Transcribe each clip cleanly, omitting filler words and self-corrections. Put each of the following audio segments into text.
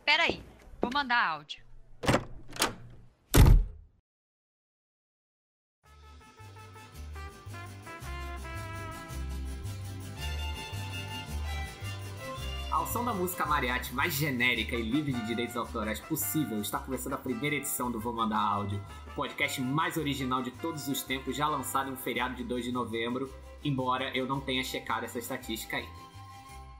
Peraí, vou mandar áudio. Ao som da música mariachi mais genérica e livre de direitos autorais possível, está começando a primeira edição do Vou Mandar Áudio, o podcast mais original de todos os tempos, já lançado em um feriado de 2 de novembro, embora eu não tenha checado essa estatística ainda.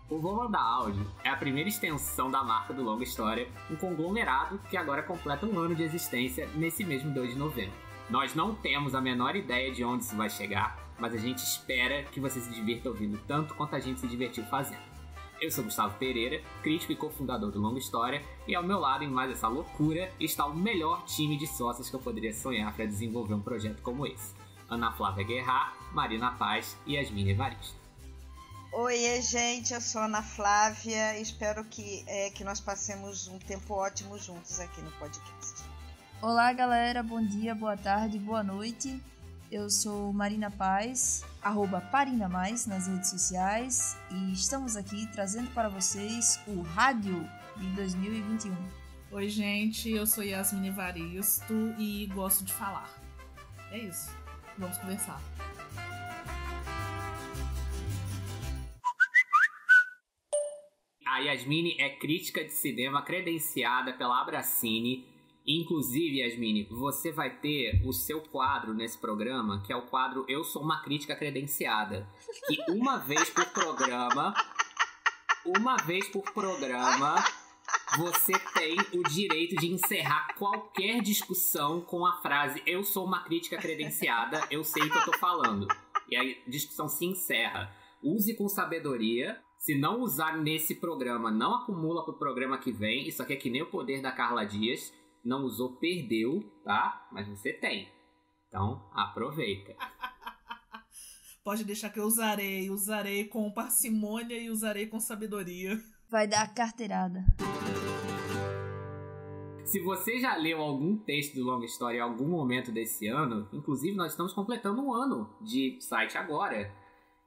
O Vou Mandar Áudio é a primeira extensão da marca do Longa História, um conglomerado que agora completa um ano de existência nesse mesmo 2 de novembro. Nós não temos a menor ideia de onde isso vai chegar, mas a gente espera que você se divirta ouvindo tanto quanto a gente se divertiu fazendo. Eu sou Gustavo Pereira, crítico e cofundador do Longa História, e ao meu lado, em mais essa loucura, está o melhor time de sócios que eu poderia sonhar para desenvolver um projeto como esse. Ana Flávia Guerra, Marina Paz e Yasmine Evaristo. Oi, gente, eu sou Ana Flávia e espero que nós passemos um tempo ótimo juntos aqui no podcast. Olá, galera, bom dia, boa tarde, boa noite. Eu sou Marina Paz, @ParinaMais nas redes sociais, e estamos aqui trazendo para vocês o Rádio de 2021. Oi, gente, eu sou Yasmine Evaristo e gosto de falar. É isso, vamos conversar. A Yasmine é crítica de cinema credenciada pela Abracine. Inclusive, Yasmine, você vai ter o seu quadro nesse programa, que é o quadro Eu Sou Uma Crítica Credenciada. Que uma vez por programa, você tem o direito de encerrar qualquer discussão com a frase Eu sou uma crítica credenciada, eu sei o que eu tô falando. E aí a discussão se encerra. Use com sabedoria. Se não usar nesse programa, não acumula pro programa que vem. Isso aqui é que nem o poder da Carla Dias. Não usou, perdeu, tá? Mas você tem. Então, aproveita. Pode deixar que eu usarei com parcimônia e usarei com sabedoria. Vai dar carteirada. Se você já leu algum texto do Longa História em algum momento desse ano, inclusive nós estamos completando um ano de site agora,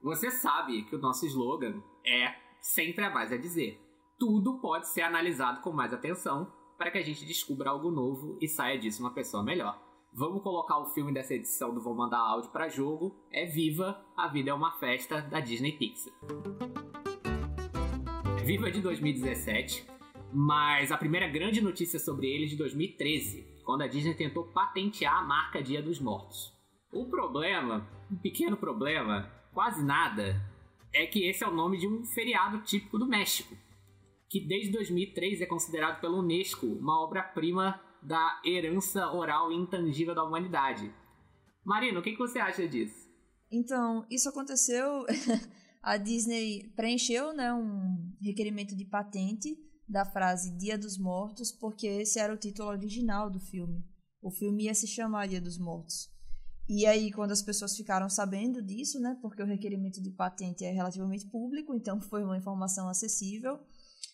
você sabe que o nosso slogan é sempre a mais a dizer. Tudo pode ser analisado com mais atenção para que a gente descubra algo novo e saia disso uma pessoa melhor. Vamos colocar o filme dessa edição do Vou Mandar Áudio para jogo. É Viva, a Vida é uma Festa, da Disney Pixar. Viva é de 2017, mas a primeira grande notícia sobre ele é de 2013, quando a Disney tentou patentear a marca Dia dos Mortos. O problema, um pequeno problema, quase nada, é que esse é o nome de um feriado típico do México, que desde 2003 é considerado pela Unesco uma obra-prima da herança oral e intangível da humanidade. Marina, o que você acha disso? Então, isso aconteceu... A Disney preencheu, né, um requerimento de patente da frase Dia dos Mortos, porque esse era o título original do filme. O filme ia se chamar Dia dos Mortos. E aí, quando as pessoas ficaram sabendo disso, né, porque o requerimento de patente é relativamente público, então foi uma informação acessível,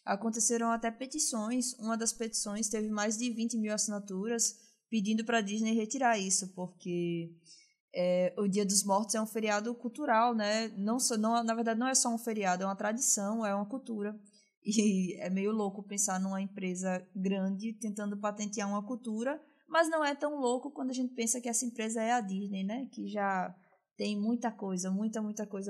aconteceram até petições. Uma das petições teve mais de 20 mil assinaturas pedindo para a Disney retirar isso, porque o Dia dos Mortos é um feriado cultural, né? Não, na verdade, não é só um feriado, é uma tradição, é uma cultura. E é meio louco pensar numa empresa grande tentando patentear uma cultura, mas não é tão louco quando a gente pensa que essa empresa é a Disney, né? Que já tem muita coisa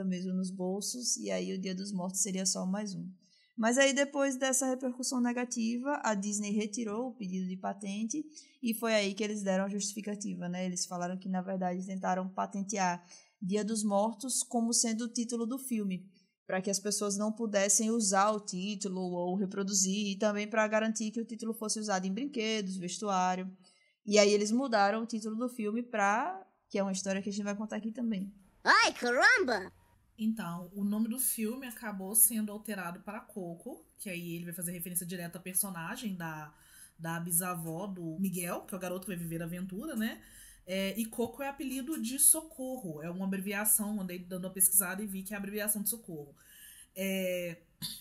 mesmo nos bolsos, e aí o Dia dos Mortos seria só mais um. Mas aí, depois dessa repercussão negativa, a Disney retirou o pedido de patente e foi aí que eles deram a justificativa, né? Eles falaram que, na verdade, tentaram patentear Dia dos Mortos como sendo o título do filme, para que as pessoas não pudessem usar o título ou reproduzir, e também para garantir que o título fosse usado em brinquedos, vestuário. E aí eles mudaram o título do filme para... que é uma história que a gente vai contar aqui também. Ai, caramba! Então, o nome do filme acabou sendo alterado para Coco, que aí ele vai fazer referência direta à personagem da bisavó do Miguel, que é o garoto que vai viver a aventura, né? E Coco é apelido de socorro, é uma abreviação, andei dando uma pesquisada e vi que é a abreviação de socorro.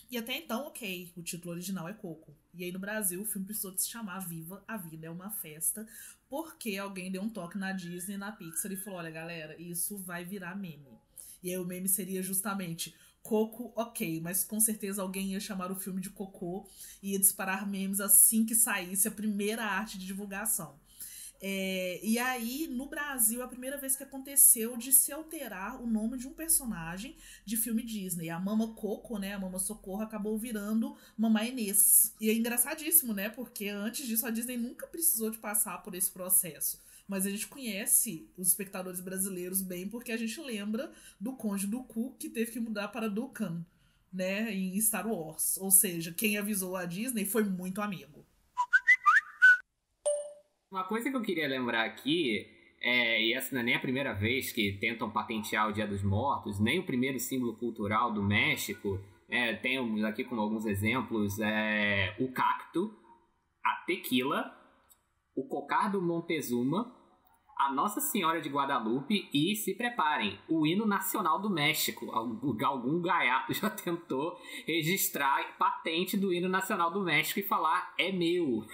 E até então, ok, o título original é Coco. E aí no Brasil o filme precisou de se chamar Viva, a Vida é uma Festa, porque alguém deu um toque na Disney, na Pixar, e falou, olha galera, isso vai virar meme. E aí o meme seria justamente Coco, ok, mas com certeza alguém ia chamar o filme de Cocô e ia disparar memes assim que saísse a primeira arte de divulgação. E aí, no Brasil, é a primeira vez que aconteceu de se alterar o nome de um personagem de filme Disney. A Mama Coco, né, a Mama Socorro, acabou virando Mamãe Inês. E é engraçadíssimo, né, porque antes disso a Disney nunca precisou de passar por esse processo. Mas a gente conhece os espectadores brasileiros bem porque a gente lembra do Conde Dooku, que teve que mudar para Dooku, né, em Star Wars. Ou seja, quem avisou a Disney foi muito amigo. Uma coisa que eu queria lembrar aqui, e essa não é nem a primeira vez que tentam patentear o Dia dos Mortos, nem o primeiro símbolo cultural do México, temos aqui como alguns exemplos o cacto, a tequila, o cocar do Montezuma, a Nossa Senhora de Guadalupe e, se preparem, o hino nacional do México. Algum gaiato já tentou registrar patente do hino nacional do México e falar, é meu.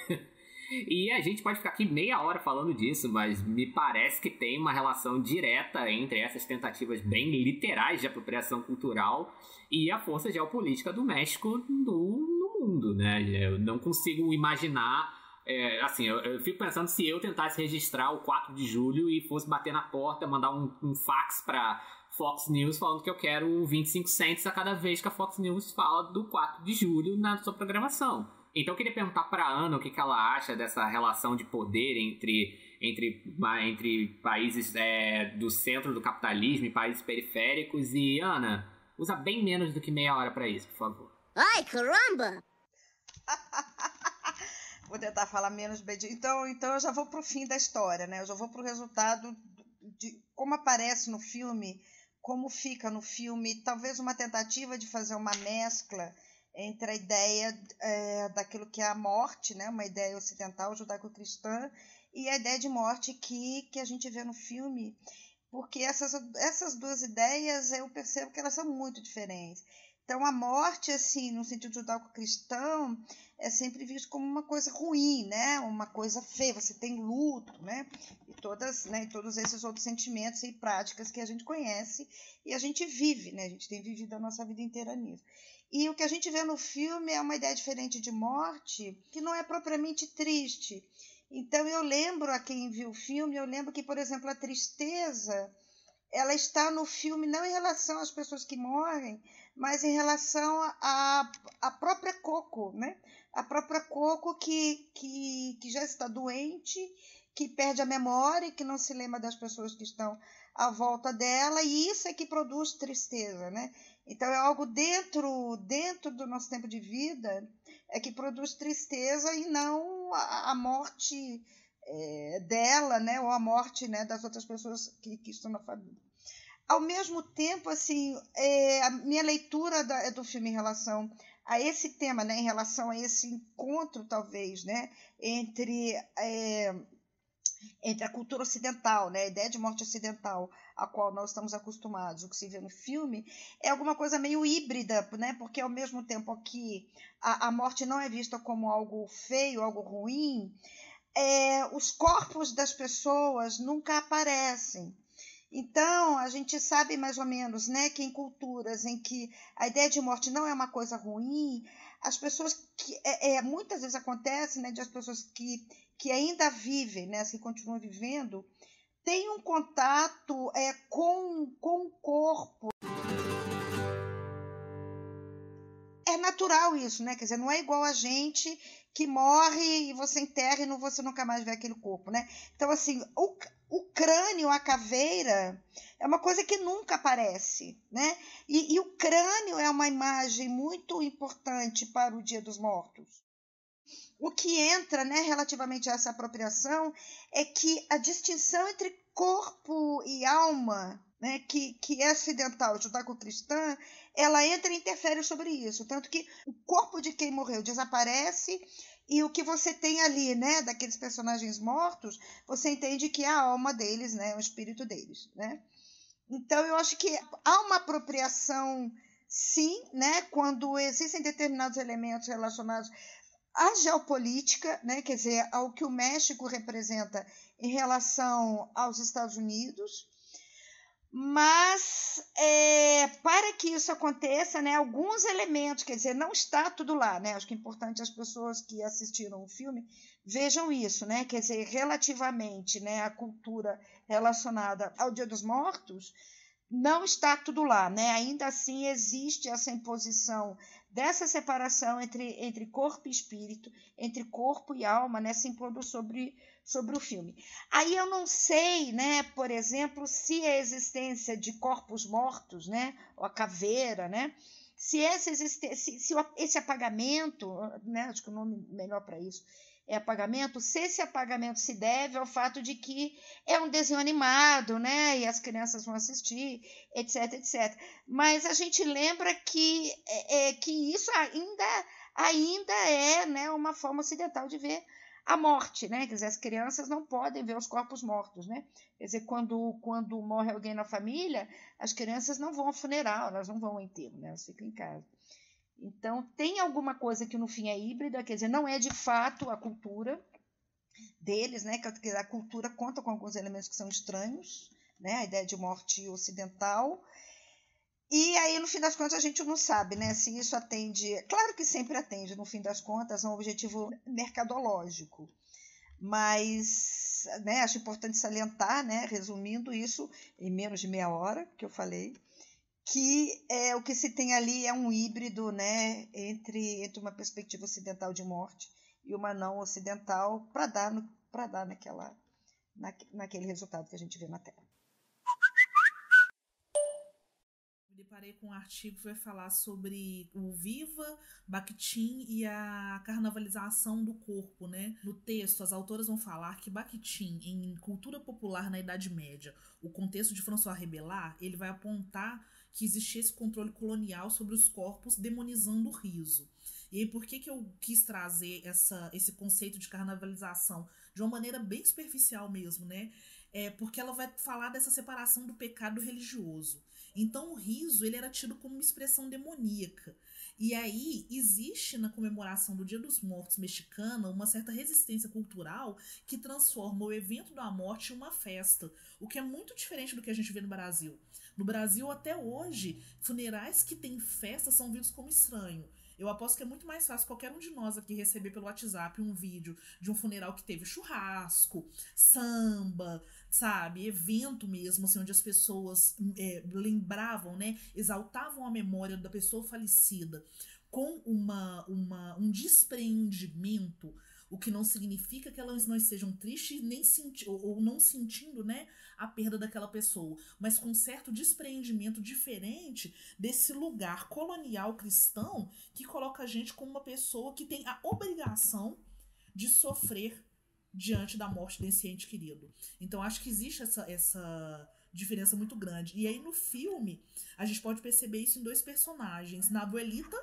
E a gente pode ficar aqui meia hora falando disso, mas me parece que tem uma relação direta entre essas tentativas bem literais de apropriação cultural e a força geopolítica do México no mundo, né? Eu não consigo imaginar... eu fico pensando se eu tentasse registrar o 4 de julho e fosse bater na porta, mandar um fax pra Fox News falando que eu quero 25 cents a cada vez que a Fox News fala do 4 de julho na sua programação. Então eu queria perguntar pra Ana o que ela acha dessa relação de poder entre países do centro do capitalismo e países periféricos. E, Ana, usa bem menos do que meia hora pra isso, por favor. Ai, caramba! Vou tentar falar menos bem. Então eu já vou pro fim da história, né? Eu já vou pro resultado de como aparece no filme, como fica no filme, talvez uma tentativa de fazer uma mescla entre a ideia daquilo que é a morte, né? Uma ideia ocidental, judaico-cristã, e a ideia de morte que a gente vê no filme, porque essas duas ideias eu percebo que elas são muito diferentes. Então, a morte, assim, no sentido judaico-cristão, é sempre visto como uma coisa ruim, né? Uma coisa feia. Você tem luto, né? E todos esses outros sentimentos e práticas que a gente conhece e a gente vive, né? A gente tem vivido a nossa vida inteira nisso. E o que a gente vê no filme é uma ideia diferente de morte, que não é propriamente triste. Então, eu lembro, a quem viu o filme, eu lembro que, por exemplo, a tristeza, ela está no filme não em relação às pessoas que morrem, mas em relação à própria Coco, né? A própria Coco que já está doente, que perde a memória, que não se lembra das pessoas que estão à volta dela, e isso é que produz tristeza, né? Então é algo dentro do nosso tempo de vida que produz tristeza e não a morte dela, né? Ou a morte, né, das outras pessoas que estão na família. Ao mesmo tempo, assim, a minha leitura do filme em relação a esse tema, né, em relação a esse encontro, talvez, né, entre a cultura ocidental, né, a ideia de morte ocidental, a qual nós estamos acostumados, o que se vê no filme, é alguma coisa meio híbrida, né, porque ao mesmo tempo que a morte não é vista como algo feio, algo ruim, os corpos das pessoas nunca aparecem. Então, a gente sabe mais ou menos, né, que em culturas em que a ideia de morte não é uma coisa ruim, as pessoas que muitas vezes acontece, né, de as pessoas que ainda vivem, né, que continuam vivendo, têm um contato com o corpo. É natural isso, né? Quer dizer, não é igual a gente que morre e você enterra e você nunca mais vê aquele corpo, né? Então, assim, o crânio, a caveira, é uma coisa que nunca aparece, né? E o crânio é uma imagem muito importante para o Dia dos Mortos. O que entra, né, relativamente a essa apropriação é que a distinção entre corpo e alma, né, que é ocidental, judaico-cristã, ela entra e interfere sobre isso. Tanto que o corpo de quem morreu desaparece e o que você tem ali, né, daqueles personagens mortos, você entende que é a alma deles, né, o espírito deles, né? Então, eu acho que há uma apropriação, sim, né, quando existem determinados elementos relacionados à geopolítica, né, quer dizer, ao que o México representa em relação aos Estados Unidos, Mas, para que isso aconteça, né, alguns elementos, quer dizer, não está tudo lá, né? Acho que é importante as pessoas que assistiram o filme vejam isso, né? Quer dizer, relativamente, né, à cultura relacionada ao Dia dos Mortos, não está tudo lá, né? Ainda assim existe essa imposição dessa separação entre corpo e espírito, entre corpo e alma, né, se impondo sobre o filme. Aí eu não sei, né, por exemplo, se a existência de corpos mortos, né, ou a caveira, né, se esse apagamento, né, acho que o nome melhor para isso é apagamento, se esse apagamento se deve ao fato de que é um desenho animado, né, e as crianças vão assistir, etc, etc. Mas a gente lembra que isso ainda é, né, uma forma ocidental de ver a morte, né? Quer dizer, as crianças não podem ver os corpos mortos, né? Quer dizer, quando morre alguém na família, as crianças não vão ao funeral, elas não vão ao enterro, né? Elas ficam em casa. Então, tem alguma coisa que no fim é híbrida, quer dizer, não é de fato a cultura deles, né? A cultura conta com alguns elementos que são estranhos, né? A ideia de morte ocidental. E aí, no fim das contas, a gente não sabe, né, se isso atende... Claro que sempre atende, no fim das contas, a um objetivo mercadológico. Mas, né, acho importante salientar, né, resumindo isso em menos de meia hora, que eu falei, que o que se tem ali é um híbrido, né, entre uma perspectiva ocidental de morte e uma não ocidental, para dar naquele resultado que a gente vê na tela. Me deparei com um artigo que vai falar sobre o Viva, Bakhtin e a carnavalização do corpo, né? No texto, as autoras vão falar que Bakhtin, em cultura popular na Idade Média, o contexto de François Rabelais, ele vai apontar que existia esse controle colonial sobre os corpos, demonizando o riso. E aí, por que eu quis trazer esse conceito de carnavalização de uma maneira bem superficial mesmo, né? Porque ela vai falar dessa separação do pecado religioso. Então o riso ele era tido como uma expressão demoníaca. E aí existe na comemoração do Dia dos Mortos mexicana uma certa resistência cultural que transforma o evento da morte em uma festa, o que é muito diferente do que a gente vê no Brasil. No Brasil, até hoje, funerais que têm festa são vistos como estranho. Eu aposto que é muito mais fácil qualquer um de nós aqui receber pelo WhatsApp um vídeo de um funeral que teve churrasco, samba, sabe, evento mesmo, assim, onde as pessoas lembravam, né, exaltavam a memória da pessoa falecida com um despreendimento, o que não significa que elas não estejam tristes nem ou não sentindo, né, a perda daquela pessoa, mas com certo despreendimento diferente desse lugar colonial cristão que coloca a gente como uma pessoa que tem a obrigação de sofrer diante da morte desse ente querido. Então acho que existe essa diferença muito grande. E aí no filme a gente pode perceber isso em dois personagens, na Abuelita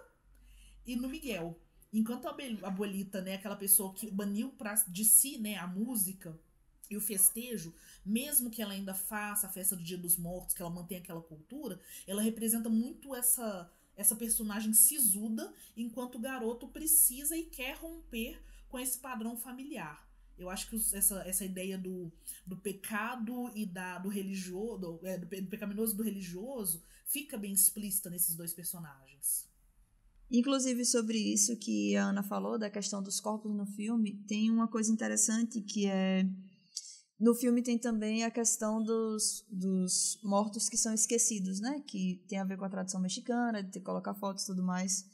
e no Miguel. Enquanto a Abuelita, né, aquela pessoa que baniu de si, né, a música e o festejo, mesmo que ela ainda faça a festa do Dia dos Mortos, que ela mantenha aquela cultura, ela representa muito essa personagem sisuda, enquanto o garoto precisa e quer romper com esse padrão familiar. Eu acho que essa ideia do pecado e do religioso, do pecaminoso e do religioso, fica bem explícita nesses dois personagens. Inclusive, sobre isso que a Ana falou, da questão dos corpos no filme, tem uma coisa interessante que é... No filme tem também a questão dos mortos que são esquecidos, né? Que tem a ver com a tradição mexicana, de colocar fotos e tudo mais.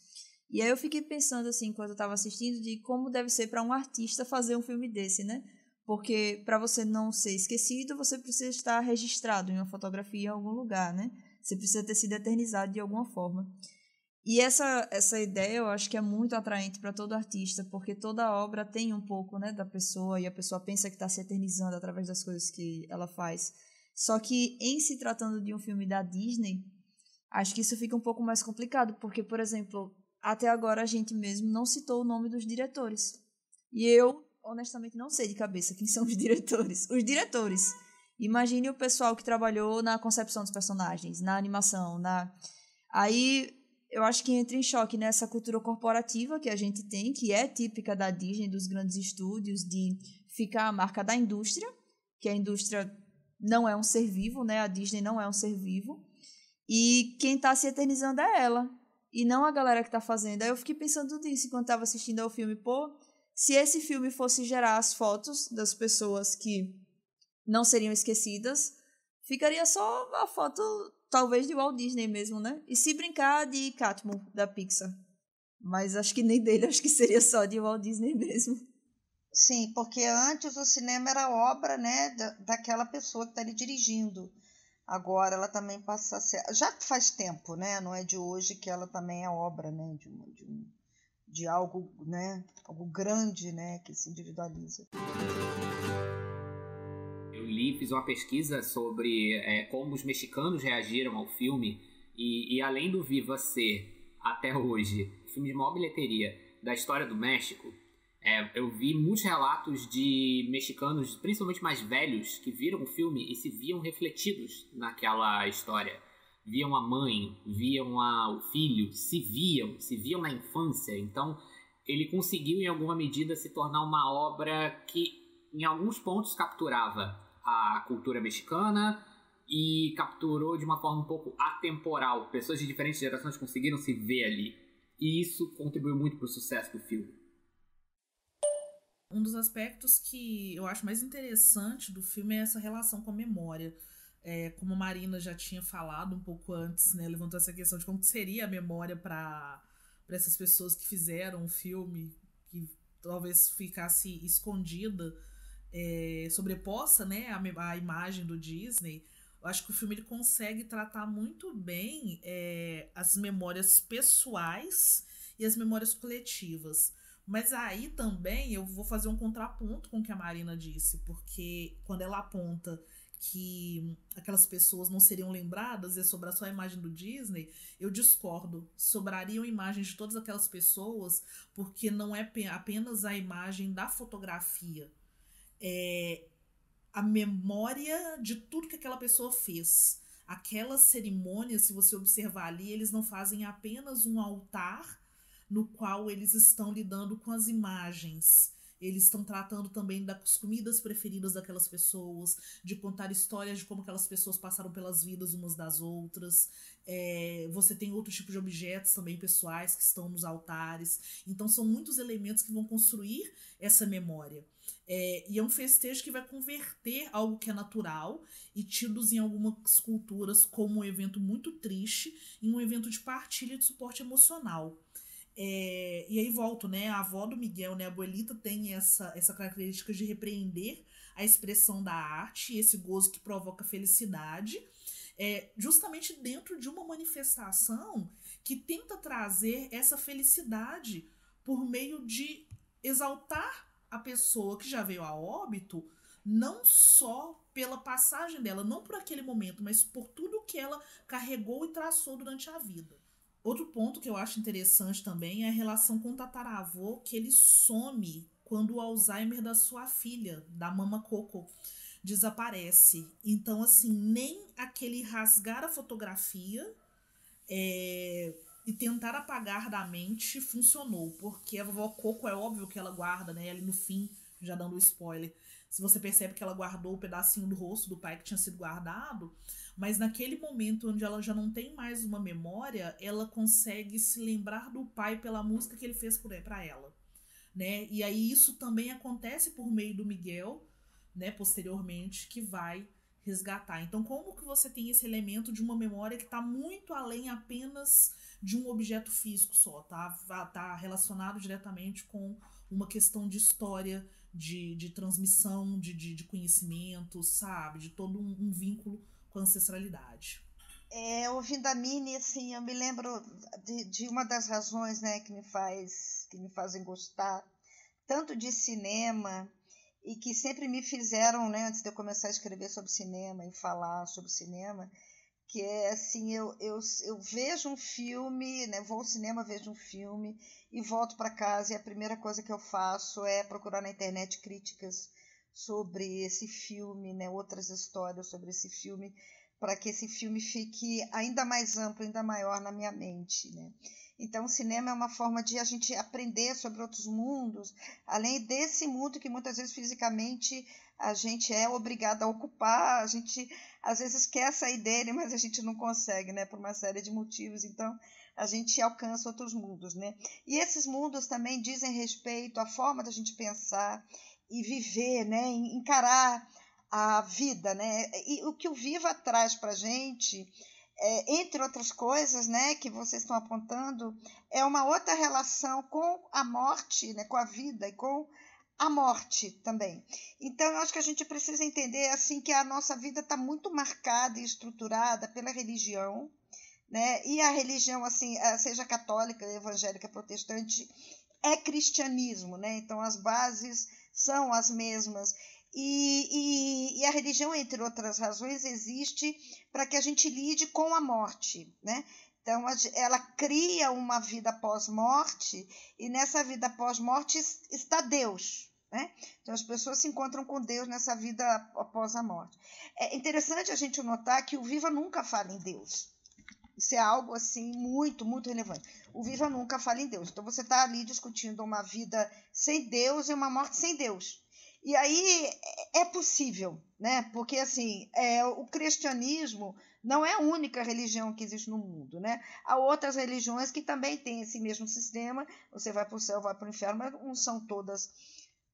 E aí eu fiquei pensando, assim, enquanto eu estava assistindo, de como deve ser para um artista fazer um filme desse, né? Porque para você não ser esquecido, você precisa estar registrado em uma fotografia em algum lugar, né? Você precisa ter sido eternizado de alguma forma. E essa ideia eu acho que é muito atraente para todo artista, porque toda obra tem um pouco, né, da pessoa, e a pessoa pensa que está se eternizando através das coisas que ela faz. Só que, em se tratando de um filme da Disney, acho que isso fica um pouco mais complicado, porque, por exemplo, até agora a gente mesmo não citou o nome dos diretores. E eu, honestamente, não sei de cabeça quem são os diretores. Os diretores! Imagine o pessoal que trabalhou na concepção dos personagens, na animação, Aí... eu acho que entra em choque nessa cultura corporativa que a gente tem, que é típica da Disney, dos grandes estúdios, de ficar a marca da indústria, que a indústria não é um ser vivo, né? A Disney não é um ser vivo. E quem tá se eternizando é ela, e não a galera que tá fazendo. Aí eu fiquei pensando nisso enquanto tava assistindo ao filme. Pô, se esse filme fosse gerar as fotos das pessoas que não seriam esquecidas, ficaria só a foto, talvez, de Walt Disney mesmo, né? E se brincar, de Catmull, da Pixar. Mas acho que nem dele, acho que seria só de Walt Disney mesmo. Sim, porque antes o cinema era obra, né, daquela pessoa que está ali dirigindo. Agora ela também passa a ser. Já faz tempo, né? Não é de hoje que ela também é obra, né? De algo, né? Algo grande, né? Que se individualiza. Eu fiz uma pesquisa sobre como os mexicanos reagiram ao filme e além do Viva ser, até hoje, o filme de maior bilheteria da história do México, eu vi muitos relatos de mexicanos, principalmente mais velhos, que viram o filme e se viam refletidos naquela história. Viam a mãe, viam o filho, se viam na infância. Então, ele conseguiu, em alguma medida, se tornar uma obra que, em alguns pontos, capturava a cultura mexicana e capturou de uma forma um pouco atemporal. Pessoas de diferentes gerações conseguiram se ver ali. E isso contribuiu muito para o sucesso do filme. Um dos aspectos que eu acho mais interessante do filme é essa relação com a memória. Como a Marina já tinha falado um pouco antes, né, levantou essa questão de como seria a memória para essas pessoas que fizeram o filme, que talvez ficasse escondida, sobreposta, né, a imagem do Disney. Eu acho que o filme ele consegue tratar muito bem as memórias pessoais e as memórias coletivas. Mas aí também eu vou fazer um contraponto com o que a Marina disse, porque quando ela aponta que aquelas pessoas não seriam lembradas e sobrar só a imagem do Disney, eu discordo. Sobrariam imagens de todas aquelas pessoas, porque não é apenas a imagem da fotografia. É a memória de tudo que aquela pessoa fez. Aquelas cerimônias, se você observar ali, eles não fazem apenas um altar no qual eles estão lidando com as imagens. Eles estão tratando também das comidas preferidas daquelas pessoas, de contar histórias de como aquelas pessoas passaram pelas vidas umas das outras. Você tem outro tipo de objetos também pessoais que estão nos altares. Então são muitos elementos que vão construir essa memória. E é um festejo que vai converter algo que é natural e tidos em algumas culturas como um evento muito triste em um evento de partilha e de suporte emocional. E aí volto, né? A avó do Miguel, né? A abuelita tem essa característica de repreender a expressão da arte e esse gozo que provoca felicidade, justamente dentro de uma manifestação que tenta trazer essa felicidade por meio de exaltar a pessoa que já veio a óbito, não só pela passagem dela, não por aquele momento, mas por tudo que ela carregou e traçou durante a vida. Outro ponto que eu acho interessante também é a relação com o tataravô, que ele some quando o Alzheimer da sua filha, da Mama Coco, desaparece. Então, assim, nem aquele rasgar a fotografia e tentar apagar da mente funcionou, porque a vovó Coco é óbvio que ela guarda, né? Ali no fim, já dando o spoiler, se você percebe que ela guardou o pedacinho do rosto do pai que tinha sido guardado, mas naquele momento onde ela já não tem mais uma memória, ela consegue se lembrar do pai pela música que ele fez para ela, né? E aí isso também acontece por meio do Miguel, né, posteriormente, que vai resgatar. Então, como que você tem esse elemento de uma memória que está muito além apenas de um objeto físico só, tá relacionado diretamente com uma questão de história, de transmissão, de conhecimento, sabe? De todo um vínculo com a ancestralidade. Ouvindo a Mini, assim, eu me lembro de uma das razões, né, que me fazem gostar tanto de cinema e que sempre me fizeram, né, antes de eu começar a escrever sobre cinema e falar sobre cinema, que é assim, eu vejo um filme, né, vou ao cinema, vejo um filme e volto para casa e a primeira coisa que eu faço é procurar na internet críticas sobre esse filme, né, outras histórias sobre esse filme, para que esse filme fique ainda mais amplo, ainda maior na minha mente, né? Então, o cinema é uma forma de a gente aprender sobre outros mundos, além desse mundo que muitas vezes fisicamente a gente é obrigado a ocupar, a gente às vezes quer sair dele, mas a gente não consegue, né, por uma série de motivos. Então, a gente alcança outros mundos, né? E esses mundos também dizem respeito à forma da gente pensar e viver, né, encarar a vida, né? E o que o Viva traz para a gente, entre outras coisas, né, que vocês estão apontando, é uma outra relação com a morte, né, com a vida e com a morte também. Então, eu acho que a gente precisa entender assim que a nossa vida está muito marcada e estruturada pela religião, né? E a religião, assim, seja católica, evangélica, protestante, é cristianismo, né? Então, as bases são as mesmas. E a religião, entre outras razões, existe para que a gente lide com a morte, né? Então, ela cria uma vida pós-morte, e nessa vida pós-morte está Deus, né? Então, as pessoas se encontram com Deus nessa vida após a morte. É interessante a gente notar que o Viva nunca fala em Deus. Isso é algo assim muito, muito relevante. O Viva nunca fala em Deus. Então, você está ali discutindo uma vida sem Deus e uma morte sem Deus. E aí é possível, né? Porque assim, o cristianismo não é a única religião que existe no mundo, né? Há outras religiões que também têm esse mesmo sistema. Você vai para o céu, vai para o inferno, mas não são todas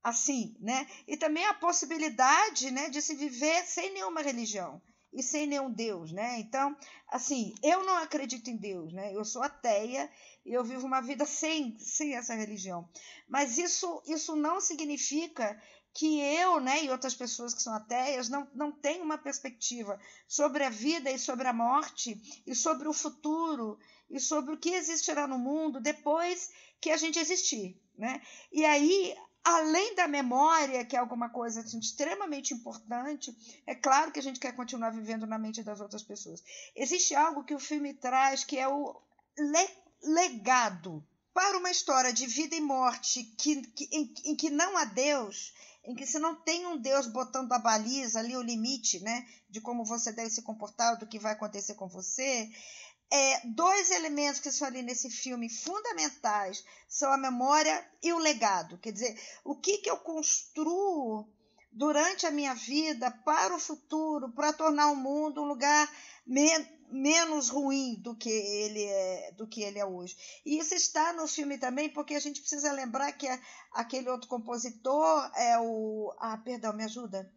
assim, né? E também a possibilidade, né, de se viver sem nenhuma religião e sem nenhum Deus, né? Então, assim, eu não acredito em Deus, né? Eu sou ateia e eu vivo uma vida sem essa religião. Mas isso não significa que eu, né, e outras pessoas que são ateias não têm uma perspectiva sobre a vida e sobre a morte e sobre o futuro e sobre o que existirá no mundo depois que a gente existir, né? E aí, além da memória, que é alguma coisa assim, extremamente importante, é claro que a gente quer continuar vivendo na mente das outras pessoas. Existe algo que o filme traz, que é o legado. Para uma história de vida e morte em que não há Deus, em que se não tem um Deus botando a baliza ali, o limite, né, de como você deve se comportar, do que vai acontecer com você, dois elementos que são ali nesse filme fundamentais são a memória e o legado. Quer dizer, o que eu construo durante a minha vida para o futuro, para tornar o mundo um lugar menos ruim do que ele é hoje. E isso está no filme também, porque a gente precisa lembrar que aquele outro compositor é o... perdão, me ajuda?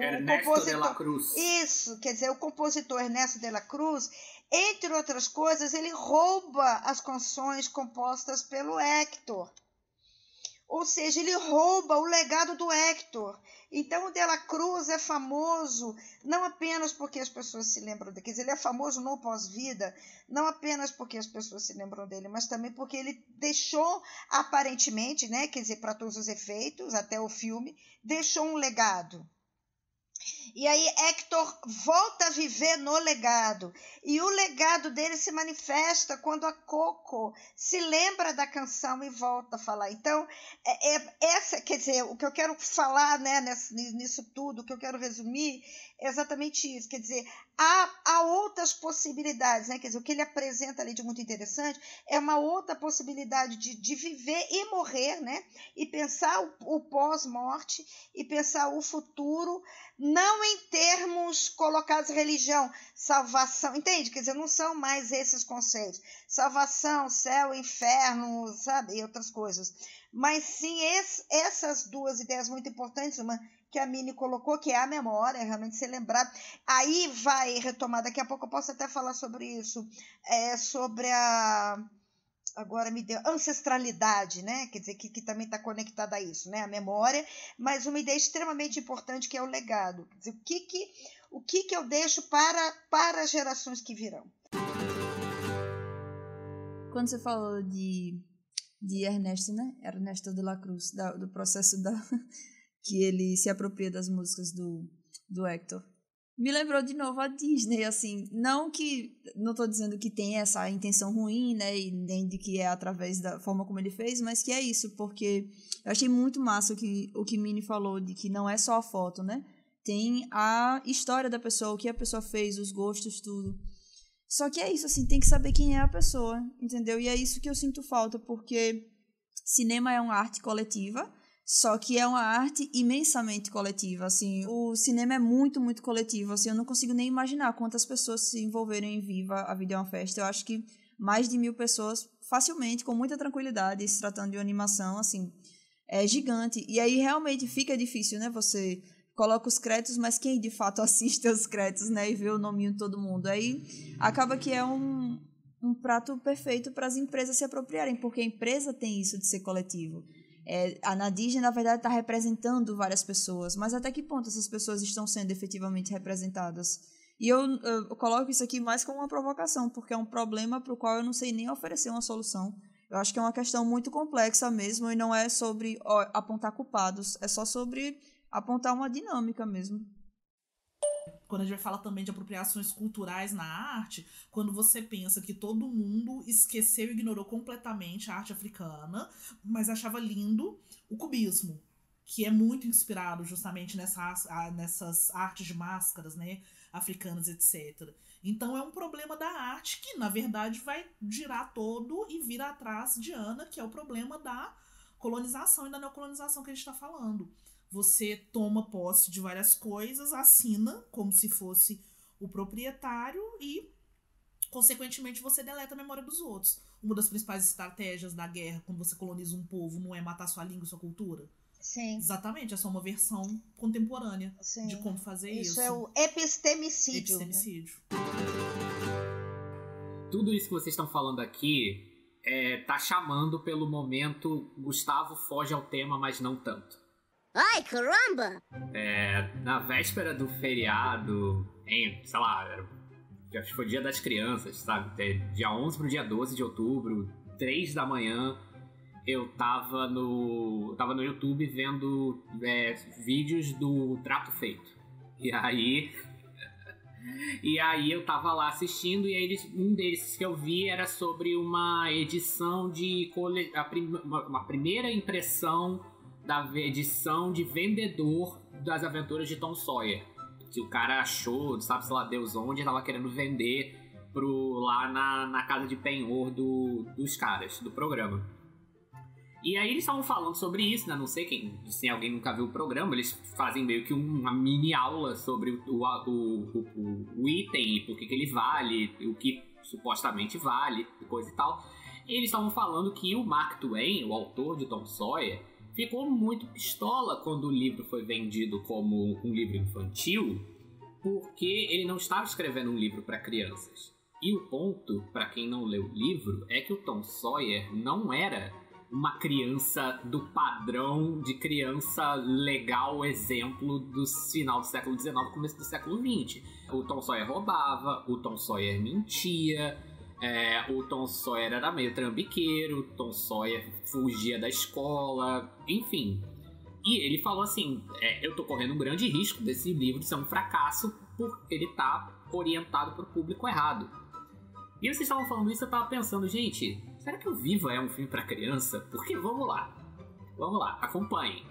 Ernesto de la Cruz. Isso, quer dizer, o compositor Ernesto de la Cruz, entre outras coisas, ele rouba as canções compostas pelo Héctor. Ou seja, ele rouba o legado do Héctor. Então, o de la Cruz é famoso não apenas porque as pessoas se lembram dele, quer dizer, ele é famoso no pós-vida, não apenas porque as pessoas se lembram dele, mas também porque ele deixou, aparentemente, né, quer dizer, para todos os efeitos, até o filme, deixou um legado. E aí Héctor volta a viver no legado. E o legado dele se manifesta quando a Coco se lembra da canção e volta a falar. Então, essa, quer dizer, o que eu quero falar, né, nisso tudo, o que eu quero resumir é exatamente isso. Quer dizer, há outras possibilidades, né? Quer dizer, o que ele apresenta ali de muito interessante é uma outra possibilidade de viver e morrer, né? E pensar o pós-morte e pensar o futuro, não em termos colocados em religião, salvação, entende? Quer dizer, não são mais esses conceitos, salvação, céu, inferno, sabe, e outras coisas, mas sim essas duas ideias muito importantes, uma que a Mini colocou, que é a memória, realmente se lembrar, aí vai retomar, daqui a pouco eu posso até falar sobre isso, sobre agora me deu ancestralidade, né? Quer dizer, que também está conectada a isso, né? A memória, mas uma ideia extremamente importante que é o legado. Quer dizer, o que eu deixo para as gerações que virão. Quando você falou de Ernesto, né? Ernesto de la Cruz, do processo que ele se apropria das músicas do Héctor. Me lembrou de novo a Disney, assim, não estou dizendo que tem essa intenção ruim, né, e nem de que é através da forma como ele fez, mas que é isso, porque eu achei muito massa o que Mini falou, de que não é só a foto, né, tem a história da pessoa, o que a pessoa fez, os gostos, tudo. Só que é isso, assim, tem que saber quem é a pessoa, entendeu? E é isso que eu sinto falta, porque cinema é uma arte coletiva, só que é uma arte imensamente coletiva, assim. O cinema é muito, muito coletivo, assim. Eu não consigo nem imaginar quantas pessoas se envolveram em Viva, a Vida é uma Festa. Eu acho que mais de 1.000 pessoas, facilmente, com muita tranquilidade, se tratando de uma animação, assim, é gigante. E aí, realmente, fica difícil, né? Você coloca os créditos, mas quem, de fato, assiste aos créditos, né? E vê o nominho de todo mundo. Aí, acaba que é um prato perfeito para as empresas se apropriarem, porque a empresa tem isso de ser coletivo. A Disney, na verdade, está representando várias pessoas, mas até que ponto essas pessoas estão sendo efetivamente representadas? E eu coloco isso aqui mais como uma provocação, porque é um problema para o qual eu não sei nem oferecer uma solução. Eu acho que é uma questão muito complexa mesmo, e não é sobre apontar culpados, é só sobre apontar uma dinâmica mesmo. Quando a gente vai falar também de apropriações culturais na arte, quando você pensa que todo mundo esqueceu e ignorou completamente a arte africana, mas achava lindo o cubismo, que é muito inspirado justamente nessas artes de máscaras, né, africanas, etc. Então é um problema da arte que, na verdade, vai girar todo e vir atrás de Ana, que é o problema da colonização e da neocolonização que a gente está falando. Você toma posse de várias coisas, assina como se fosse o proprietário e, consequentemente, você deleta a memória dos outros. Uma das principais estratégias da guerra, quando você coloniza um povo, não é matar sua língua e sua cultura? Sim. Exatamente, é só uma versão contemporânea Sim. de como fazer isso. Isso é o epistemicídio. Epistemicídio. Né? Tudo isso que vocês estão falando aqui tá chamando pelo momento Gustavo foge ao tema, mas não tanto. Ai, caramba! Na véspera do feriado, sei lá, acho que foi dia das crianças, sabe? Dia 11 pro dia 12 de outubro, 3 da manhã, eu tava no YouTube vendo vídeos do Trato Feito. E aí eu tava lá assistindo, e aí um deles que eu vi era sobre uma edição uma primeira impressão da edição de vendedor das Aventuras de Tom Sawyer, que o cara achou, sabe se lá Deus onde, tava querendo vender lá na casa de penhor dos caras, do programa. E aí eles estavam falando sobre isso, né? Não sei se alguém nunca viu o programa, eles fazem meio que uma mini aula sobre o item e por que ele vale, o que supostamente vale, coisa e tal. E eles estavam falando que o Mark Twain, o autor de Tom Sawyer, ficou muito pistola quando o livro foi vendido como um livro infantil, porque ele não estava escrevendo um livro para crianças. E o ponto, para quem não leu o livro, é que o Tom Sawyer não era uma criança do padrão de criança legal, exemplo do final do século XIX, começo do século XX. O Tom Sawyer roubava, o Tom Sawyer mentia, o Tom Sawyer era meio trambiqueiro, o Tom Sawyer fugia da escola, enfim. E ele falou assim, eu tô correndo um grande risco desse livro ser um fracasso porque ele tá orientado pro público errado. E vocês estavam falando isso, eu tava pensando, gente, será que o Viva é um filme pra criança? Porque vamos lá, acompanhe.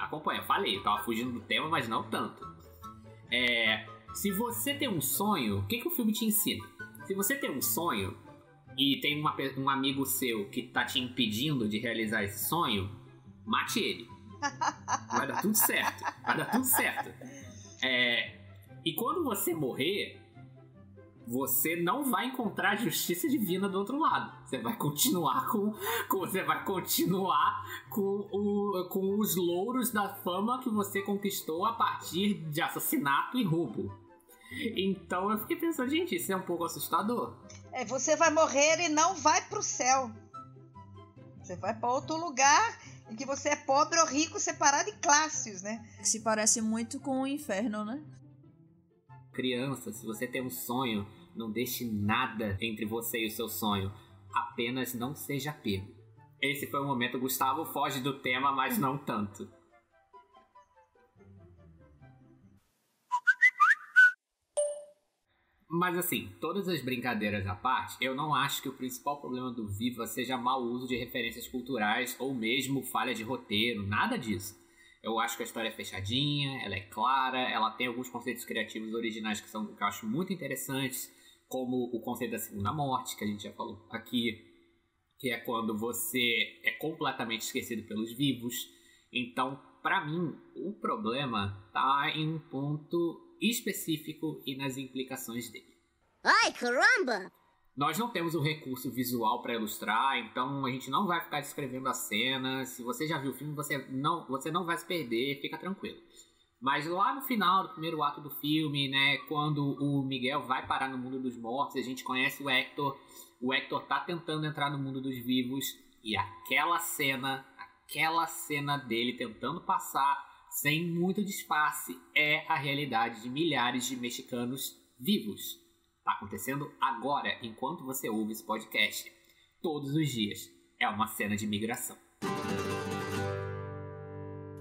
Falei, eu tava fugindo do tema, mas não tanto. Se você tem um sonho, o que o filme te ensina? Se você tem um sonho e tem um amigo seu que tá te impedindo de realizar esse sonho, mate ele. Vai dar tudo certo. E quando você morrer, você não vai encontrar a justiça divina do outro lado. Você vai continuar com os louros da fama que você conquistou a partir de assassinato e roubo. Então eu fiquei pensando, gente, isso é um pouco assustador. Você vai morrer e não vai pro céu. Você vai para outro lugar em que você é pobre ou rico, separado em classes, né? Se parece muito com o inferno, né? Criança, se você tem um sonho, não deixe nada entre você e o seu sonho. Apenas não seja pego. Esse foi o momento, Gustavo foge do tema, mas não tanto. Mas assim, todas as brincadeiras à parte, eu não acho que o principal problema do Viva seja mau uso de referências culturais ou mesmo falha de roteiro, nada disso. Eu acho que a história é fechadinha, ela é clara, ela tem alguns conceitos criativos originais que eu acho muito interessantes, como o conceito da segunda morte, que a gente já falou aqui, que é quando você é completamente esquecido pelos vivos. Então, para mim, o problema tá em um ponto específico e nas implicações dele. Ai, caramba! Nós não temos o recurso visual para ilustrar, então a gente não vai ficar descrevendo a cena. Se você já viu o filme, você não vai se perder, fica tranquilo. Mas lá no final do primeiro ato do filme, né, quando o Miguel vai parar no mundo dos mortos, a gente conhece o Hector tá tentando entrar no mundo dos vivos, e aquela cena dele tentando passar sem muito disfarce é a realidade de milhares de mexicanos vivos. Tá acontecendo agora, enquanto você ouve esse podcast. Todos os dias. É uma cena de migração.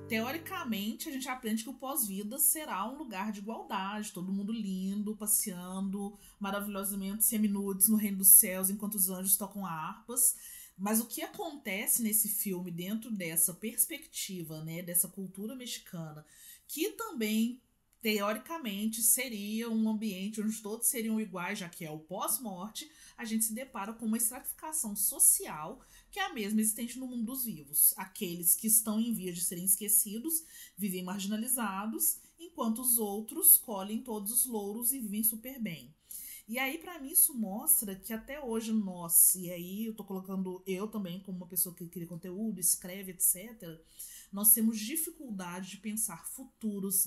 Teoricamente, a gente aprende que o pós-vida será um lugar de igualdade, todo mundo lindo, passeando maravilhosamente seminudes no reino dos céus enquanto os anjos tocam harpas. Mas o que acontece nesse filme dentro dessa perspectiva, né, dessa cultura mexicana, que também teoricamente seria um ambiente onde todos seriam iguais, já que é o pós-morte, a gente se depara com uma estratificação social que é a mesma existente no mundo dos vivos. Aqueles que estão em vias de serem esquecidos vivem marginalizados, enquanto os outros colhem todos os louros e vivem super bem. E aí, para mim, isso mostra que até hoje nós, e aí eu tô colocando eu também como uma pessoa que cria conteúdo, escreve, etc., nós temos dificuldade de pensar futuros,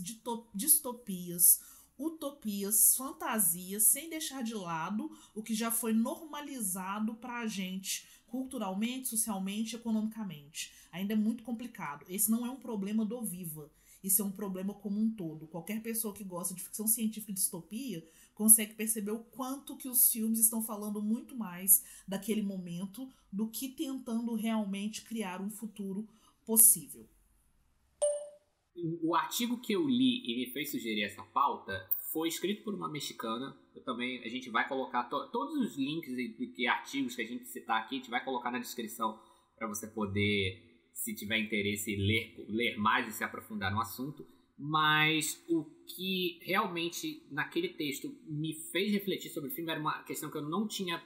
distopias, utopias, fantasias, sem deixar de lado o que já foi normalizado pra gente culturalmente, socialmente, economicamente. Ainda é muito complicado. Esse não é um problema do Viva. Isso é um problema como um todo. Qualquer pessoa que gosta de ficção científica e distopia consegue perceber o quanto que os filmes estão falando muito mais daquele momento do que tentando realmente criar um futuro possível. O artigo que eu li e me fez sugerir essa pauta foi escrito por uma mexicana. A gente vai colocar todos os links e artigos que a gente citar aqui, a gente vai colocar na descrição para você poder, se tiver interesse, ler mais e se aprofundar no assunto. Mas o que realmente naquele texto me fez refletir sobre o filme era uma questão que eu não tinha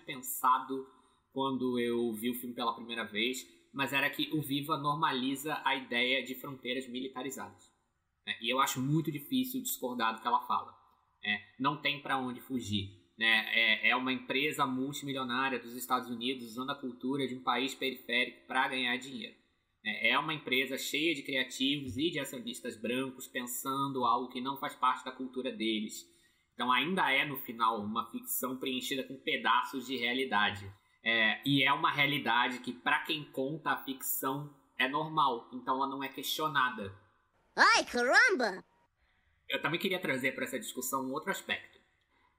pensado quando eu vi o filme pela primeira vez, mas era que o Viva normaliza a ideia de fronteiras militarizadas. Né? E eu acho muito difícil discordar do que ela fala. Não tem para onde fugir. Né? É uma empresa multimilionária dos Estados Unidos usando a cultura de um país periférico para ganhar dinheiro. É uma empresa cheia de criativos e de acionistas brancos pensando algo que não faz parte da cultura deles. Então ainda é, no final, uma ficção preenchida com pedaços de realidade. E é uma realidade que, para quem conta a ficção, é normal. Então ela não é questionada. Ai, caramba! Eu também queria trazer para essa discussão um outro aspecto.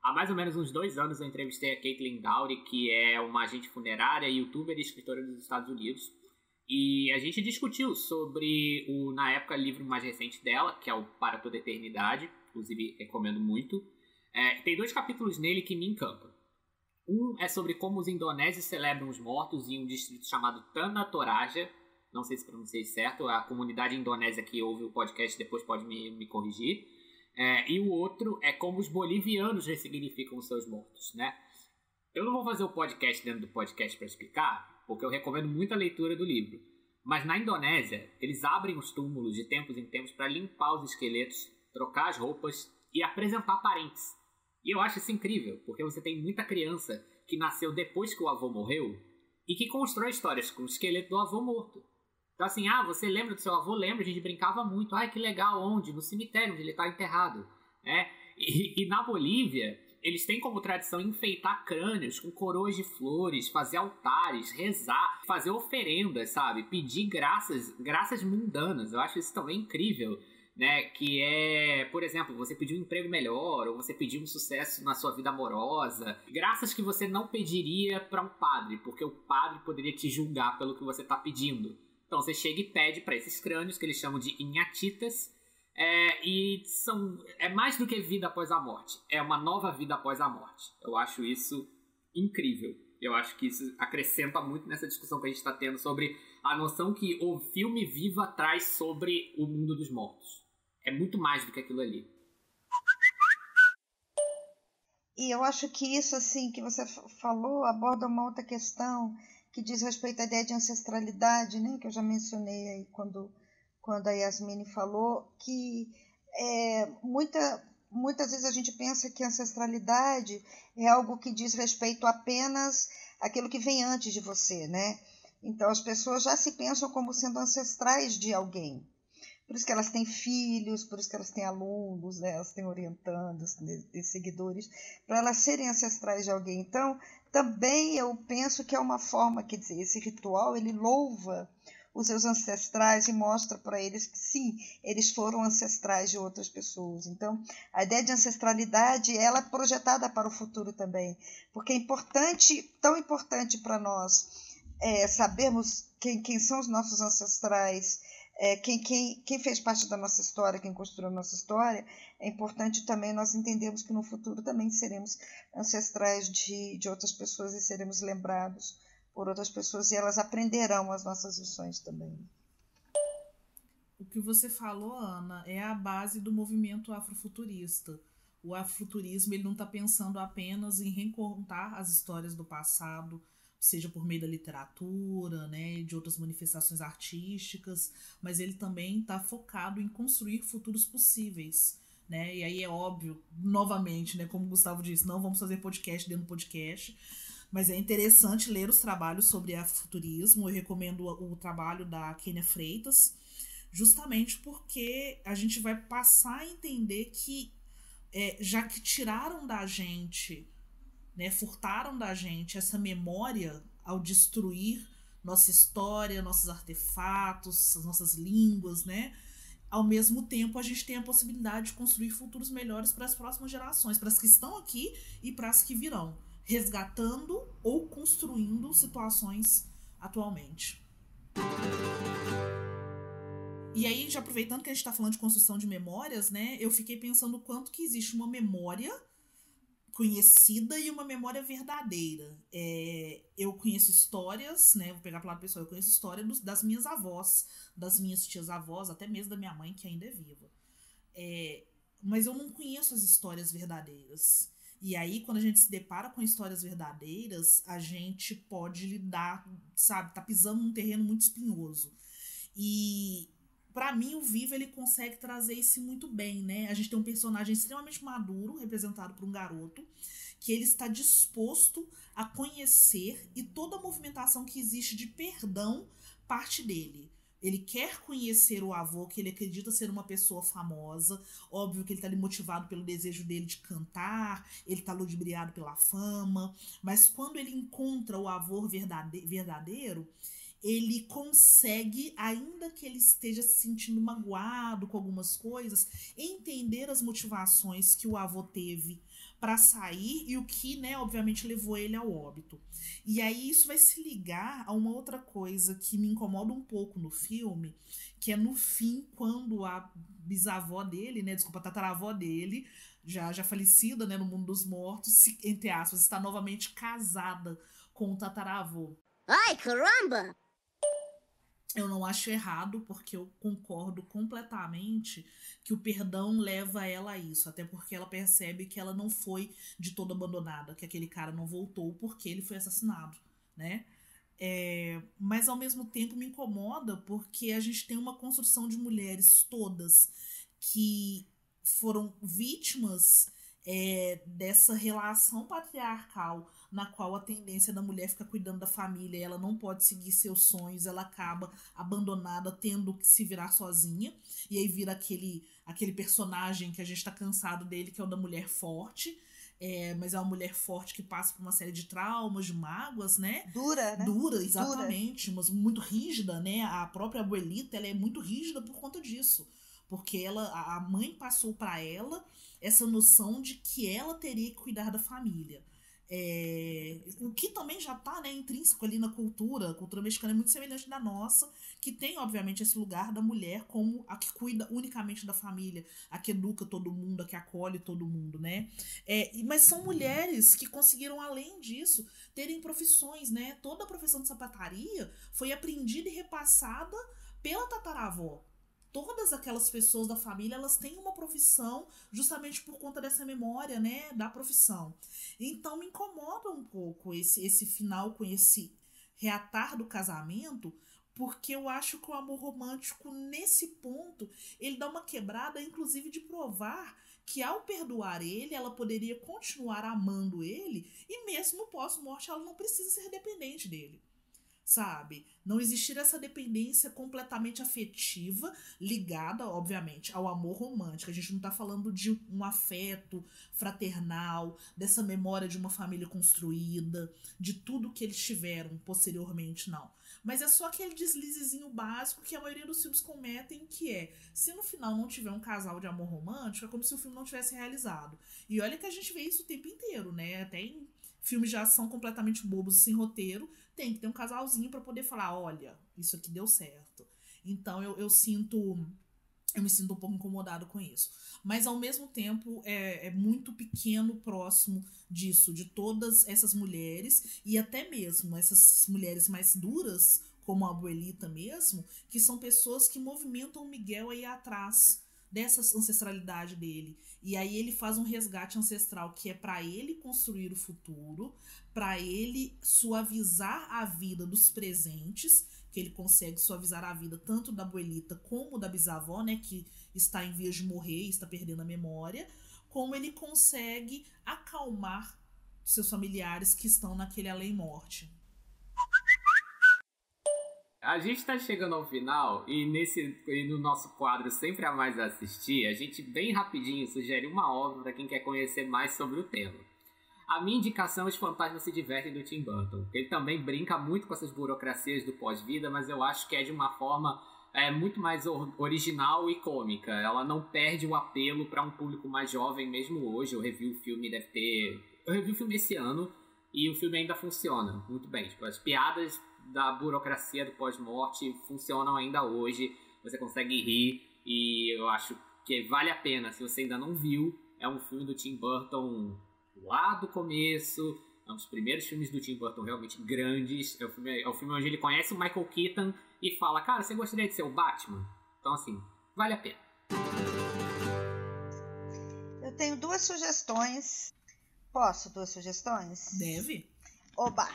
Há mais ou menos uns 2 anos eu entrevistei a Caitlin Dowry, que é uma agente funerária, youtuber e escritora dos Estados Unidos. E a gente discutiu sobre na época, livro mais recente dela, que é o Para Toda Eternidade. Inclusive, recomendo muito. Tem 2 capítulos nele que me encantam. Um é sobre como os indonésios celebram os mortos em um distrito chamado Tanah Toraja. Não sei se pronunciei certo. A comunidade indonésia que ouve o podcast depois pode me corrigir. E o outro é como os bolivianos ressignificam os seus mortos, né? Eu não vou fazer o podcast dentro do podcast para explicar, porque eu recomendo muito a leitura do livro. Mas na Indonésia, eles abrem os túmulos de tempos em tempos para limpar os esqueletos, trocar as roupas e apresentar parentes. E eu acho isso incrível, porque você tem muita criança que nasceu depois que o avô morreu e que constrói histórias com o esqueleto do avô morto. Então assim, você lembra do seu avô? Lembra, a gente brincava muito. Que legal, onde? No cemitério onde ele está enterrado. E na Bolívia, eles têm como tradição enfeitar crânios com coroas de flores, fazer altares, rezar, fazer oferendas, sabe? Pedir graças mundanas. Eu acho isso também incrível. Né, que é, por exemplo, você pedir um emprego melhor, ou você pedir um sucesso na sua vida amorosa, graças que você não pediria para um padre, porque o padre poderia te julgar pelo que você está pedindo. Então você chega e pede para esses crânios, que eles chamam de inhatitas, e é mais do que vida após a morte, é uma nova vida após a morte. Eu acho isso incrível. Eu acho que isso acrescenta muito nessa discussão que a gente está tendo sobre a noção que o filme Viva traz sobre o mundo dos mortos. É muito mais do que aquilo ali. E eu acho que isso, assim, que você falou, aborda uma outra questão que diz respeito à ideia de ancestralidade, né? Que eu já mencionei aí quando a Yasmine falou, que muitas vezes a gente pensa que a ancestralidade é algo que diz respeito apenas àquilo que vem antes de você, né? Então as pessoas já se pensam como sendo ancestrais de alguém. Por isso que elas têm filhos, por isso que elas têm alunos, né? Elas têm orientandos, têm seguidores, para elas serem ancestrais de alguém. Então, também eu penso que é uma forma, quer dizer, esse ritual, ele louva os seus ancestrais e mostra para eles que, sim, eles foram ancestrais de outras pessoas. Então, a ideia de ancestralidade, ela é projetada para o futuro também, porque é importante, tão importante para nós sabermos quem são os nossos ancestrais, quem fez parte da nossa história, quem construiu a nossa história. É importante também nós entendermos que no futuro também seremos ancestrais de outras pessoas e seremos lembrados por outras pessoas e elas aprenderão as nossas lições também. O que você falou, Ana, é a base do movimento afrofuturista. O afrofuturismo, ele não está pensando apenas em recontar as histórias do passado, seja por meio da literatura, né, de outras manifestações artísticas, mas ele também está focado em construir futuros possíveis, né? E aí é óbvio, novamente, né, como o Gustavo disse, não vamos fazer podcast dentro do podcast, mas é interessante ler os trabalhos sobre afrofuturismo. Eu recomendo o trabalho da Kênia Freitas, justamente porque a gente vai passar a entender que, já que tiraram da gente, né, furtaram da gente essa memória ao destruir nossa história, nossos artefatos, as nossas línguas, né? Ao mesmo tempo, a gente tem a possibilidade de construir futuros melhores para as próximas gerações, para as que estão aqui e para as que virão, resgatando ou construindo situações atualmente. E aí, já aproveitando que a gente está falando de construção de memórias, né, eu fiquei pensando o quanto que existe uma memória conhecida e uma memória verdadeira. Eu conheço histórias, né? Vou pegar para lado pessoal, eu conheço história das minhas avós, das minhas tias-avós, até mesmo da minha mãe, que ainda é viva. Mas eu não conheço as histórias verdadeiras. E aí, quando a gente se depara com histórias verdadeiras, a gente pode lidar, sabe? Tá pisando num terreno muito espinhoso. E pra mim, o Viva, ele consegue trazer isso muito bem, né? A gente tem um personagem extremamente maduro, representado por um garoto, que ele está disposto a conhecer, e toda a movimentação que existe de perdão parte dele. Ele quer conhecer o avô, que ele acredita ser uma pessoa famosa. Óbvio que ele está ali motivado pelo desejo dele de cantar, ele está ludibriado pela fama, mas quando ele encontra o avô verdadeiro, ele consegue, ainda que ele esteja se sentindo magoado com algumas coisas, entender as motivações que o avô teve para sair e o que, né, obviamente levou ele ao óbito. E aí isso vai se ligar a uma outra coisa que me incomoda um pouco no filme, que é no fim, quando a bisavó dele, né, desculpa, a tataravó dele, já falecida, né, no mundo dos mortos, entre aspas, está novamente casada com o tataravô. Ai, caramba! Eu não acho errado, porque eu concordo completamente que o perdão leva ela a isso. Até porque ela percebe que ela não foi de todo abandonada, que aquele cara não voltou porque ele foi assassinado, né? Mas ao mesmo tempo me incomoda porque a gente tem uma construção de mulheres todas que foram vítimas dessa relação patriarcal, na qual a tendência da mulher fica cuidando da família, ela não pode seguir seus sonhos, ela acaba abandonada, tendo que se virar sozinha, e aí vira aquele personagem que a gente tá cansado dele, que é o da mulher forte, mas é uma mulher forte que passa por uma série de traumas, de mágoas, né? Dura, né? Dura, exatamente, mas muito rígida, né? A própria abuelita, ela é muito rígida por conta disso, porque a mãe passou para ela essa noção de que ela teria que cuidar da família. O que também já está, né, intrínseco ali na cultura. A cultura mexicana é muito semelhante da nossa, que tem, obviamente, esse lugar da mulher como a que cuida unicamente da família, a que educa todo mundo, a que acolhe todo mundo, né? Mas são mulheres que conseguiram, além disso, terem profissões, né? Toda a profissão de sapataria foi aprendida e repassada pela tataravó. todas aquelas pessoas da família, elas têm uma profissão justamente por conta dessa memória, né, da profissão. Então me incomoda um pouco esse final com esse reatar do casamento, porque eu acho que o amor romântico, nesse ponto, ele dá uma quebrada, inclusive de provar que ao perdoar ele, ela poderia continuar amando ele, e mesmo pós-morte ela não precisa ser dependente dele. Sabe? Não existir essa dependência completamente afetiva, ligada, obviamente, ao amor romântico. A gente não tá falando de um afeto fraternal, dessa memória de uma família construída, de tudo que eles tiveram posteriormente, não. Mas é só aquele deslizezinho básico que a maioria dos filmes cometem, que é, se no final não tiver um casal de amor romântico, é como se o filme não tivesse realizado. E olha que a gente vê isso o tempo inteiro, né? Até em filmes de ação completamente bobos e sem roteiro, tem que ter um casalzinho pra poder falar, olha, isso aqui deu certo. Então eu me sinto um pouco incomodado com isso. Mas ao mesmo tempo é muito pequeno próximo disso, de todas essas mulheres, e até mesmo essas mulheres mais duras, como a abuelita mesmo, que são pessoas que movimentam o Miguel aí atrás dessa ancestralidade dele. E aí ele faz um resgate ancestral que é para ele construir o futuro, para ele suavizar a vida dos presentes, que ele consegue suavizar a vida tanto da abuelita como da bisavó, né, que está em vias de morrer e está perdendo a memória, como ele consegue acalmar seus familiares que estão naquele além-morte. A gente está chegando ao final e no nosso quadro Sempre Há Mais a Assistir, a gente bem rapidinho sugere uma obra para quem quer conhecer mais sobre o tema. A minha indicação é Os Fantasmas Se Divertem, do Tim Burton. Ele também brinca muito com essas burocracias do pós-vida, mas eu acho que é de uma forma muito mais original e cômica. Ela não perde o apelo para um público mais jovem mesmo hoje. Eu revi o filme esse ano e o filme ainda funciona muito bem. Tipo, as piadas da burocracia do pós-morte funcionam ainda hoje. Você consegue rir e eu acho que vale a pena. Se você ainda não viu, é um filme do Tim Burton lá do começo, é um dos primeiros filmes do Tim Burton realmente grandes. É o filme onde ele conhece o Michael Keaton e fala, cara, você gostaria de ser o Batman? Então, assim, vale a pena. Eu tenho 2 sugestões. Posso? 2 sugestões? Deve. Oba!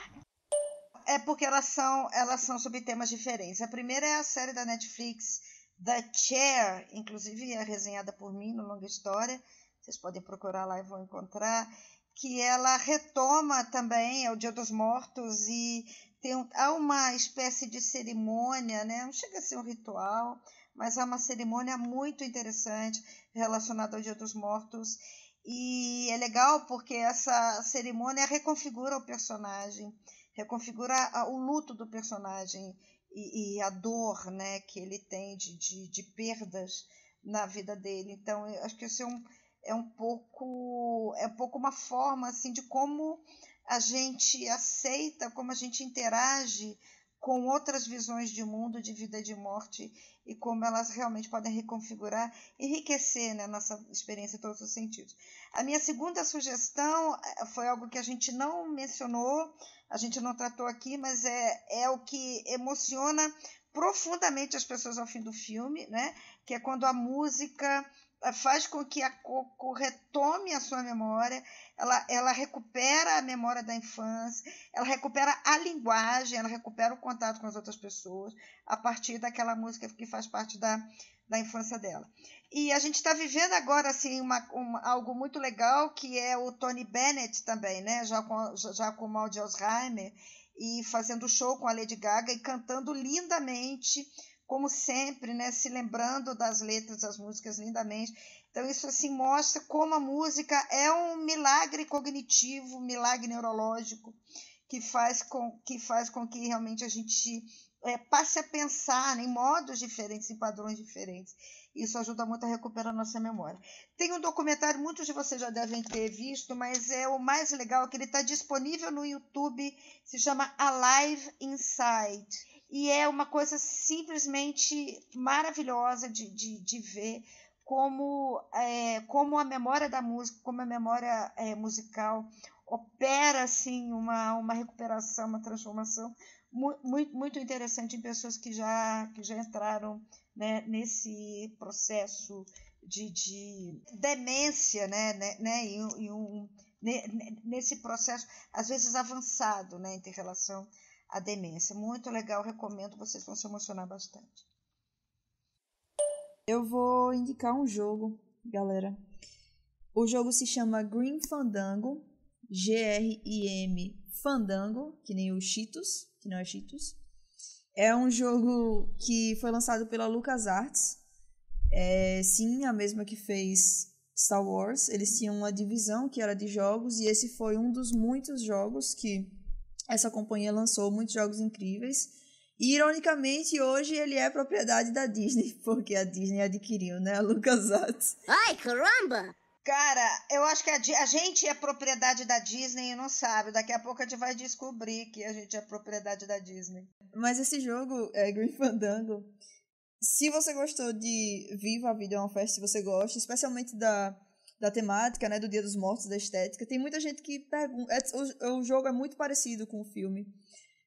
É porque elas são sobre temas diferentes. A primeira é a série da Netflix, The Chair, inclusive é resenhada por mim no Longa História. Vocês podem procurar lá e vão encontrar, que ela retoma também, é o Dia dos Mortos, e há uma espécie de cerimônia, né? Não chega a ser um ritual, mas há uma cerimônia muito interessante relacionada ao Dia dos Mortos, e é legal porque essa cerimônia reconfigura o personagem, reconfigura o luto do personagem e a dor, né, que ele tem de perdas na vida dele. Então, eu acho que isso é um pouco uma forma assim de como a gente aceita, como a gente interage com outras visões de mundo, de vida e de morte, e como elas realmente podem reconfigurar, enriquecer, né, nossa experiência em todos os sentidos. A minha segunda sugestão foi algo que a gente não mencionou, a gente não tratou aqui, mas é o que emociona profundamente as pessoas ao fim do filme, né, que é quando a música faz com que a Coco retome a sua memória, ela recupera a memória da infância, ela recupera a linguagem, ela recupera o contato com as outras pessoas a partir daquela música que faz parte da infância dela. E a gente está vivendo agora assim, algo muito legal, que é o Tony Bennett também, né? já com mal de Alzheimer, e fazendo show com a Lady Gaga e cantando lindamente, como sempre, né, se lembrando das letras das músicas lindamente. Então isso assim mostra como a música é um milagre cognitivo, um milagre neurológico, que faz com que realmente a gente passe a pensar, né, em modos diferentes, em padrões diferentes. Isso ajuda muito a recuperar a nossa memória. Tem um documentário, muitos de vocês já devem ter visto, mas é o mais legal, que ele está disponível no YouTube, se chama Alive Inside. E é uma coisa simplesmente maravilhosa de ver como a memória da música, como a memória musical opera assim, uma recuperação, uma transformação muito interessante em pessoas que já entraram né, nesse processo de demência, né, nesse processo, às vezes, avançado, né, em relação à demência. Muito legal, recomendo, vocês vão se emocionar bastante. Eu vou indicar um jogo, galera. O jogo se chama Grim Fandango, Grim Fandango, que nem o Cheetos, que não é Cheetos. É um jogo que foi lançado pela LucasArts. Sim, a mesma que fez Star Wars. Eles tinham uma divisão que era de jogos, e esse foi um dos muitos jogos que essa companhia lançou, muitos jogos incríveis. E, ironicamente, hoje ele é propriedade da Disney, porque a Disney adquiriu, né, a LucasArts. Ai, caramba! Cara, eu acho que a gente é propriedade da Disney e não sabe. Daqui a pouco a gente vai descobrir que a gente é propriedade da Disney. Mas esse jogo, Grim Fandango, se você gostou de Viva a Vida é uma Festa, se você gosta, especialmente da temática, né, do Dia dos Mortos, da estética, tem muita gente que pergunta... O jogo é muito parecido com o filme.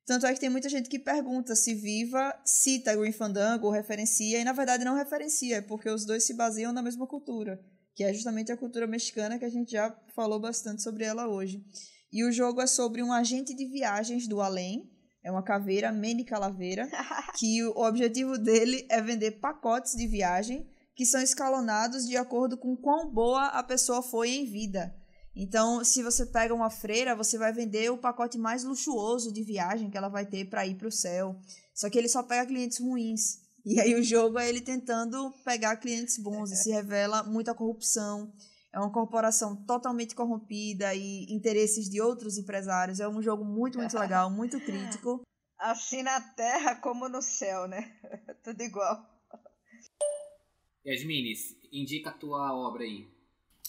Tanto é que tem muita gente que pergunta se Viva cita Grim Fandango ou referencia, e na verdade não referencia, porque os dois se baseiam na mesma cultura, que é justamente a cultura mexicana, que a gente já falou bastante sobre ela hoje. E o jogo é sobre um agente de viagens do além, é uma caveira, Manny Calaveira, que o objetivo dele é vender pacotes de viagem que são escalonados de acordo com quão boa a pessoa foi em vida. Então, se você pega uma freira, você vai vender o pacote mais luxuoso de viagem que ela vai ter para ir para o céu. Só que ele só pega clientes ruins. E aí o jogo é ele tentando pegar clientes bons, e se revela muita corrupção. É uma corporação totalmente corrompida e interesses de outros empresários. É um jogo muito, muito legal, muito crítico. Assim na terra como no céu, né? Tudo igual. Yasmine, indica a tua obra aí.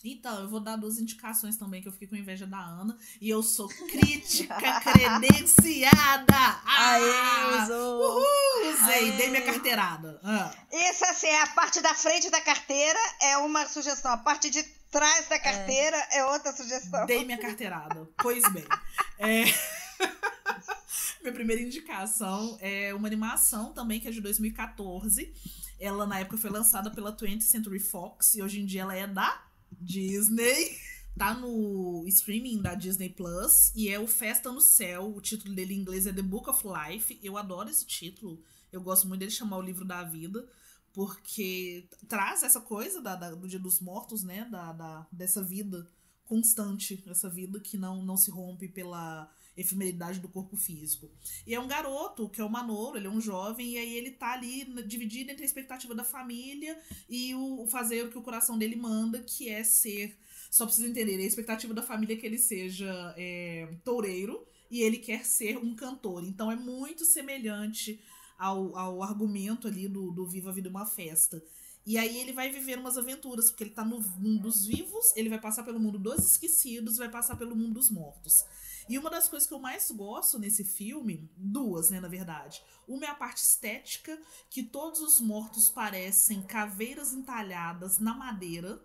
Então, eu vou dar 2 indicações também, que eu fiquei com inveja da Ana. E eu sou crítica credenciada! Aê, usou! Usei, dei minha carteirada. Isso, assim, a parte da frente da carteira é uma sugestão. A parte de trás da carteira é outra sugestão. Dei minha carteirada. Pois bem. Minha primeira indicação é uma animação também, que é de 2014. Ela, na época, foi lançada pela 20th Century Fox. E hoje em dia ela é da Disney. Tá no streaming da Disney Plus. E é o Festa no Céu. O título dele em inglês é The Book of Life. Eu adoro esse título. Eu gosto muito dele chamar o livro da vida. Porque traz essa coisa do Dia dos Mortos, né? Dessa vida constante. Essa vida que não se rompe pela efemeridade do corpo físico. E é um garoto, que é o Manolo, ele é um jovem, e aí ele tá ali dividido entre a expectativa da família e o fazer o que o coração dele manda, que é ser, só pra vocês entenderem, a expectativa da família é que ele seja toureiro, e ele quer ser um cantor. Então é muito semelhante ao argumento ali do Viva a Vida é uma Festa. E aí ele vai viver umas aventuras, porque ele tá no mundo dos vivos, ele vai passar pelo mundo dos esquecidos, vai passar pelo mundo dos mortos. E uma das coisas que eu mais gosto nesse filme, 2, né, na verdade. Uma é a parte estética, que todos os mortos parecem caveiras entalhadas na madeira.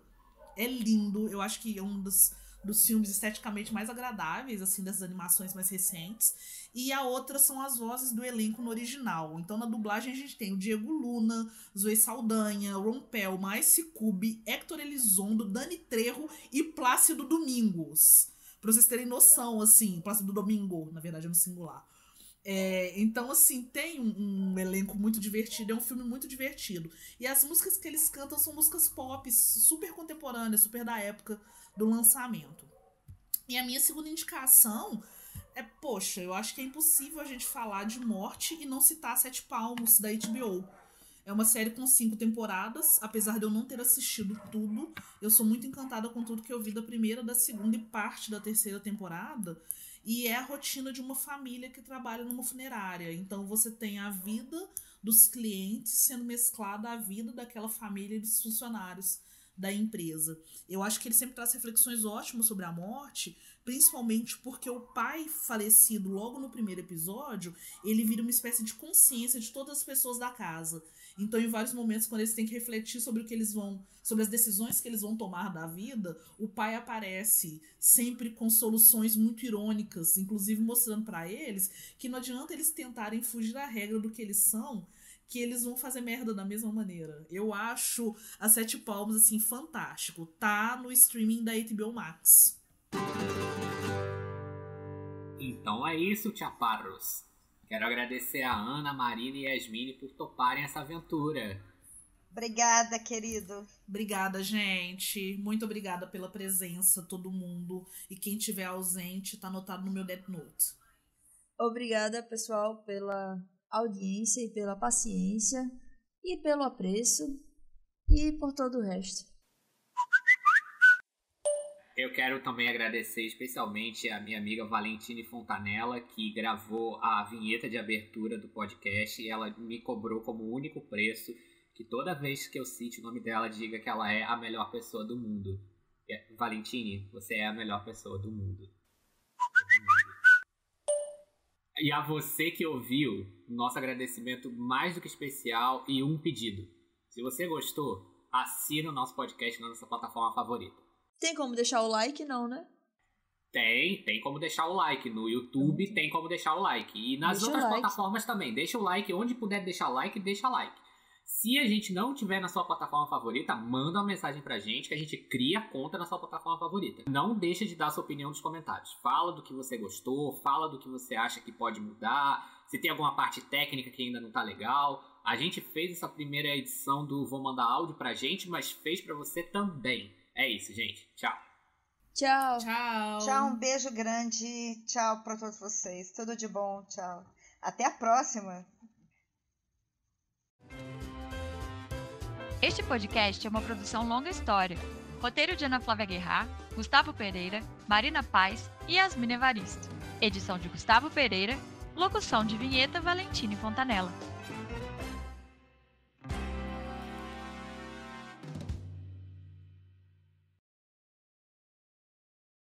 É lindo, eu acho que é um dos filmes esteticamente mais agradáveis, assim, dessas animações mais recentes. E a outra são as vozes do elenco no original. Então, na dublagem, a gente tem o Diego Luna, Zoe Saldanha, Ron Pelma, Ice Cube, Hector Elizondo, Dani Trejo e Plácido Domingos. Pra vocês terem noção, assim, Plácido Domingo, na verdade, é no singular. Então, assim, tem um elenco muito divertido, é um filme muito divertido. E as músicas que eles cantam são músicas pop, super contemporâneas, super da época do lançamento. E a minha segunda indicação poxa, eu acho que é impossível a gente falar de morte e não citar Sete Palmos, da HBO. É uma série com 5 temporadas, apesar de eu não ter assistido tudo. Eu sou muito encantada com tudo que eu vi da primeira, da segunda e parte da terceira temporada. E é a rotina de uma família que trabalha numa funerária. Então você tem a vida dos clientes sendo mesclada à vida daquela família e dos funcionários da empresa. Eu acho que ele sempre traz reflexões ótimas sobre a morte, principalmente porque o pai falecido logo no primeiro episódio, ele vira uma espécie de consciência de todas as pessoas da casa. Então, em vários momentos, quando eles têm que refletir sobre sobre as decisões que eles vão tomar da vida, o pai aparece sempre com soluções muito irônicas, inclusive mostrando para eles que não adianta eles tentarem fugir da regra do que eles são, que eles vão fazer merda da mesma maneira. Eu acho A Sete Palmos, assim, fantástico. Tá no streaming da HBO Max. Então é isso, chaparros. Quero agradecer a Ana, a Marina e a Yasmine por toparem essa aventura. Obrigada, querido. Obrigada, gente. Muito obrigada pela presença, todo mundo. E quem estiver ausente, tá anotado no meu Death Note. Obrigada, pessoal, pela audiência e pela paciência e pelo apreço e por todo o resto. Eu quero também agradecer especialmente a minha amiga Valentine Fontanella, que gravou a vinheta de abertura do podcast e ela me cobrou como único preço que toda vez que eu cite o nome dela, diga que ela é a melhor pessoa do mundo. Valentine, você é a melhor pessoa do mundo. E a você que ouviu, nosso agradecimento mais do que especial e um pedido. Se você gostou, assina o nosso podcast na nossa plataforma favorita. Tem como deixar o like, não, né? Tem como deixar o like. No YouTube tem como deixar o like. E nas outras plataformas também. Deixa o like, onde puder deixar like, deixa like. Se a gente não tiver na sua plataforma favorita, manda uma mensagem pra gente que a gente cria a conta na sua plataforma favorita. Não deixa de dar sua opinião nos comentários. Fala do que você gostou, fala do que você acha que pode mudar, se tem alguma parte técnica que ainda não tá legal. A gente fez essa primeira edição do Vou Mandar Áudio pra gente, mas fez pra você também. É isso, gente. Tchau. Tchau. Tchau. Tchau, um beijo grande. Tchau pra todos vocês. Tudo de bom. Tchau. Até a próxima. Este podcast é uma produção Longa História. Roteiro de Ana Flávia Guerra, Gustavo Pereira, Marina Paz e Yasmine Evaristo. Edição de Gustavo Pereira. Locução de vinheta Valentine Fontanella.